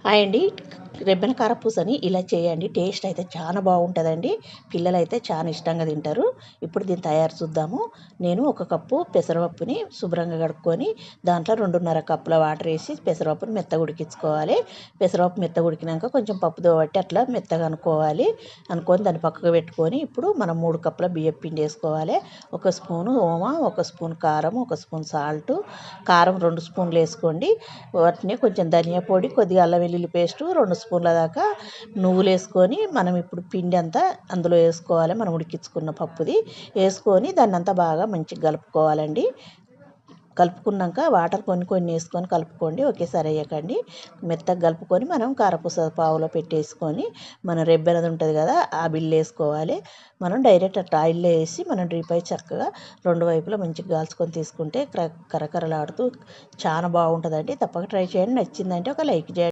Hi అండి. రెబ్బెన కారపూసని ఇలా చేయండి. టేస్ట్ అయితే చాలా బాగుంటుందండి. పిల్లలైతే చాలా ఇష్టంగా తింటారు. ఇప్పుడు దీని తయారు చూద్దాము. నేను ఒక కప్పు పెసరపప్పుని శుభ్రంగా కడుక్కొని దాంట్లో 2.5 కప్పుల వాటర్ వేసి పెసరపప్పుని మెత్తగా ఉడికించుకోవాలి. పెసరపప్పు మెత్తగా ఉడికినాక కొంచెం పప్పుతో బట్టి అట్లా మెత్తగా అనుకోవాలి. అనుకొని దాన్ని పక్కకు పెట్టుకొని ఇప్పుడు మనం 3 కప్పుల బియ్యం పిండి వేసుకోవాలి. 1 స్పూను ఓమా, 1 స్పూన్ కారం, 1 స్పూన్ సాల్టు. కారం 2 స్పూన్లు వేసుకోండి. వాటిని కొంచెం ధనియా పొడి, కొద్దిగా అల్లం వెల్లుల్లి పేస్టు 2 స్పూన్ల దాకా నువ్వులు వేసుకొని మనం ఇప్పుడు పిండి అంతా అందులో వేసుకోవాలి. మనం ఉడికించుకున్న పప్పుది వేసుకొని దాన్ని అంతా బాగా మంచిగా కలుపుకోవాలండి. కలుపుకున్నాక వాటర్ కొన్ని కొన్ని వేసుకొని కలుపుకోండి, ఒకేసారి వేయకండి. మెత్తగా కలుపుకొని మనం కారపూస పావులో పెట్టేసుకొని మనం రెబ్బెనది ఉంటుంది కదా ఆ బిల్లు వేసుకోవాలి. మనం డైరెక్ట్ అట్లా ఆయిల్లో వేసి మనం డీప్ ఫ్రై చక్కగా 2 వైపులా మంచిగా కాల్చుకొని తీసుకుంటే కరకరలాడుతూ చాలా బాగుంటుందండి. తప్పక ట్రై చేయండి. నచ్చిందంటే ఒక లైక్ చేయండి.